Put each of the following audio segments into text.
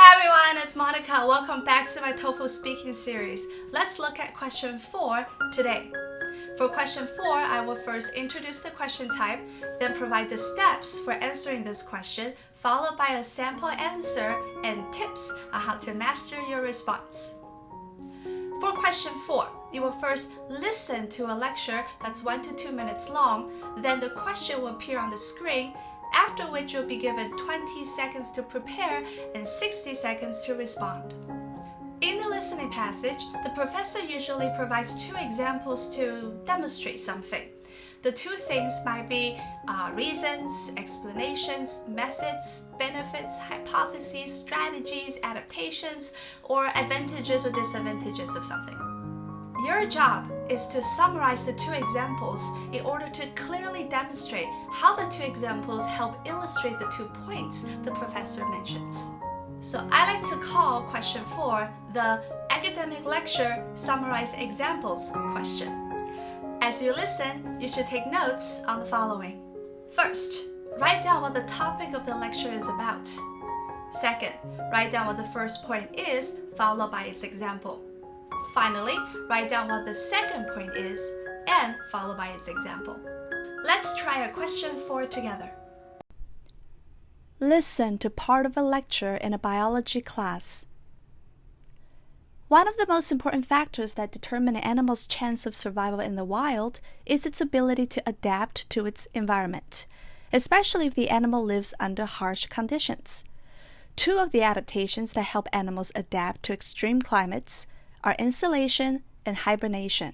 Hi everyone, it's Monica. Welcome back to my TOEFL Speaking Series. Let's look at question 4 today. For question 4, I will first introduce the question type, then provide the steps for answering this question, followed by a sample answer and tips on how to master your response. For question 4, you will first listen to a lecture that's 1 to 2 minutes long, then the question will appear on the screen, after which you'll be given 20 seconds to prepare and 60 seconds to respond. In the listening passage, the professor usually provides 2 examples to demonstrate something. The 2 things might be reasons, explanations, methods, benefits, hypotheses, strategies, adaptations, or advantages or disadvantages of something. Your job is to summarize the 2 examples in order to clearly demonstrate how the 2 examples help illustrate the 2 points the professor mentions. So I like to call question 4 the academic lecture summarized examples question. As you listen, you should take notes on the following. First, write down what the topic of the lecture is about. Second, write down what the first point is, followed by its example. Finally, write down what the second point is, and followed by its example. Let's try a question 4 together. Listen to part of a lecture in a biology class. One of the most important factors that determine an animal's chance of survival in the wild is its ability to adapt to its environment, especially if the animal lives under harsh conditions. 2 of the adaptations that help animals adapt to extreme climates are insulation and hibernation.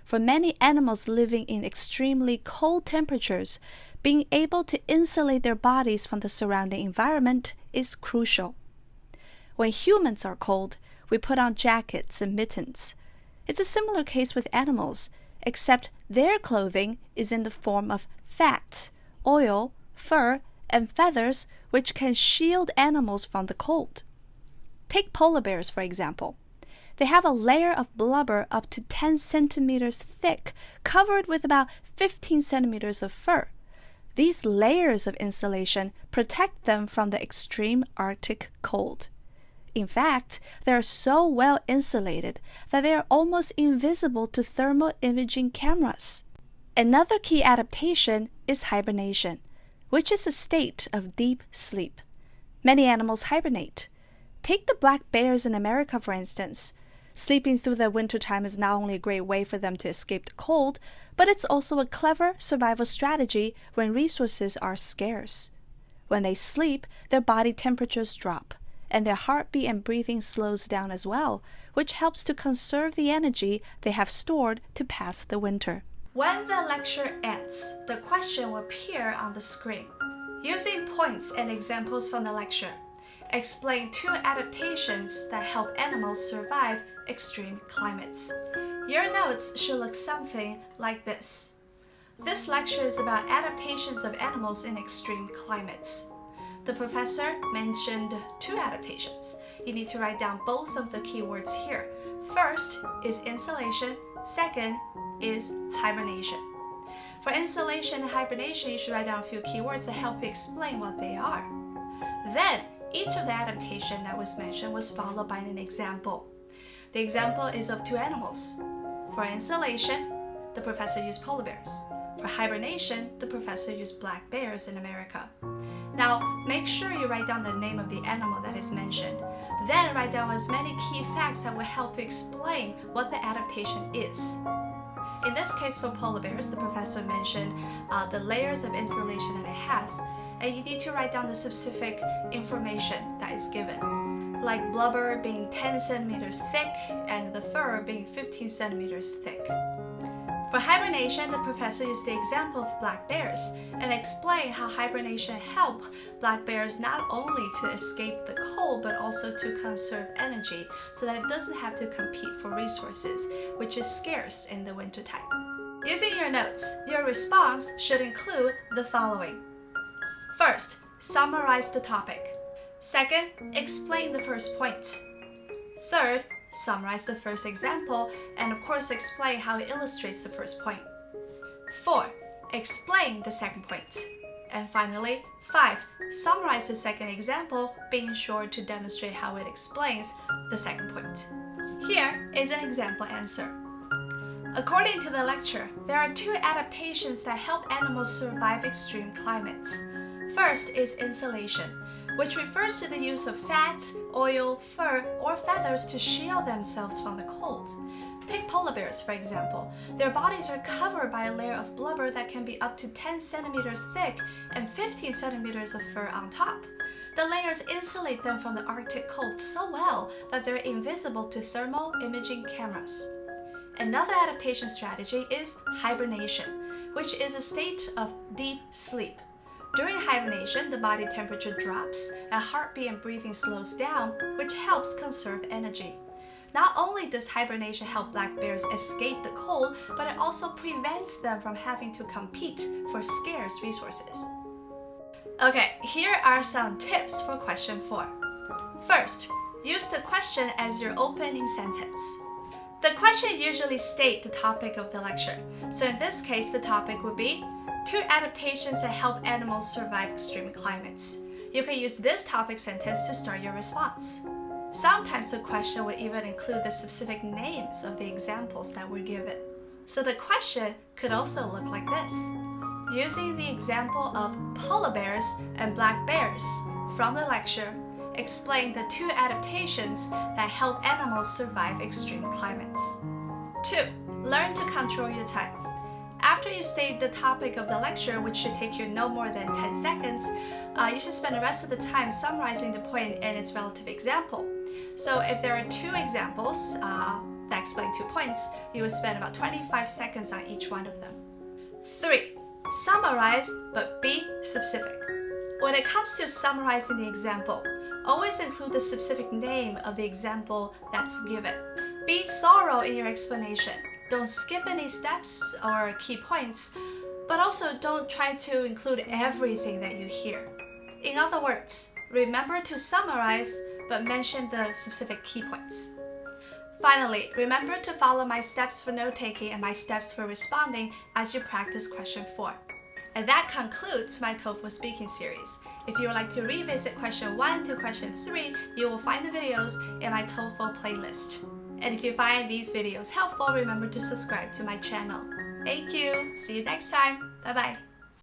For many animals living in extremely cold temperatures, being able to insulate their bodies from the surrounding environment is crucial. When humans are cold, we put on jackets and mittens. It's a similar case with animals, except their clothing is in the form of fat, oil, fur, and feathers, which can shield animals from the cold. Take polar bears, for example. They have a layer of blubber up to 10 centimeters thick, covered with about 15 centimeters of fur. These layers of insulation protect them from the extreme Arctic cold. In fact, they are so well insulated that they are almost invisible to thermal imaging cameras. Another key adaptation is hibernation, which is a state of deep sleep. Many animals hibernate. Take the black bears in America, for instance. Sleeping through the wintertime is not only a great way for them to escape the cold, but it's also a clever survival strategy when resources are scarce. When they sleep, their body temperatures drop, and their heartbeat and breathing slows down as well, which helps to conserve the energy they have stored to pass the winter. When the lecture ends, the question will appear on the screen. Using points and examples from the lecture, explain 2 adaptations that help animals survive extreme climates. Your notes should look something like this. This lecture is about adaptations of animals in extreme climates. The professor mentioned 2 adaptations. You need to write down both of the keywords here. First is insulation, second is hibernation. For insulation and hibernation, you should write down a few keywords to help you explain what they are. Then, each of the adaptation that was mentioned was followed by an example. The example is of 2 animals. For insulation, the professor used polar bears. For hibernation, the professor used black bears in America. Now, make sure you write down the name of the animal that is mentioned. Then write down as many key facts that will help you explain what the adaptation is. In this case, for polar bears, the professor mentioned the layers of insulation that it has, and you need to write down the specific information that is given, like blubber being 10 centimeters thick and the fur being 15 centimeters thick. For hibernation, the professor used the example of black bears and explained how hibernation helps black bears not only to escape the cold but also to conserve energy so that it doesn't have to compete for resources, which is scarce in the wintertime. Using your notes, your response should include the following. First, summarize the topic. Second, explain the first point. Third, summarize the first example and of course explain how it illustrates the first point. 4. Explain the second point. And finally, 5. Summarize the second example, being sure to demonstrate how it explains the second point. Here is an example answer. According to the lecture, there are 2 adaptations that help animals survive extreme climates. First is insulation, which refers to the use of fat, oil, fur, or feathers to shield themselves from the cold. Take polar bears, for example. Their bodies are covered by a layer of blubber that can be up to 10 centimeters thick and 15 centimeters of fur on top. The layers insulate them from the Arctic cold so well that they're invisible to thermal imaging cameras. Another adaptation strategy is hibernation, which is a state of deep sleep. During hibernation, the body temperature drops and heartbeat and breathing slows down, which helps conserve energy. Not only does hibernation help black bears escape the cold, but it also prevents them from having to compete for scarce resources. Okay, here are some tips for question 4. First, use the question as your opening sentence. The question usually states the topic of the lecture. So in this case, the topic would be 2 adaptations that help animals survive extreme climates. You can use this topic sentence to start your response. Sometimes the question will even include the specific names of the examples that were given. So the question could also look like this. Using the example of polar bears and black bears from the lecture, explain the 2 adaptations that help animals survive extreme climates. 2. Learn to control your time. After you state the topic of the lecture, which should take you no more than 10 seconds, you should spend the rest of the time summarizing the point and its relative example. So if there are 2 examples that explain 2 points, you will spend about 25 seconds on each one of them. 3. Summarize, but be specific. When it comes to summarizing the example, always include the specific name of the example that's given. Be thorough in your explanation. Don't skip any steps or key points, but also don't try to include everything that you hear. In other words, remember to summarize, but mention the specific key points. Finally, remember to follow my steps for note-taking and my steps for responding as you practice question 4. And that concludes my TOEFL Speaking Series. If you would like to revisit question 1 to question 3, you will find the videos in my TOEFL playlist. And if you find these videos helpful, remember to subscribe to my channel. Thank you. See you next time. Bye-bye.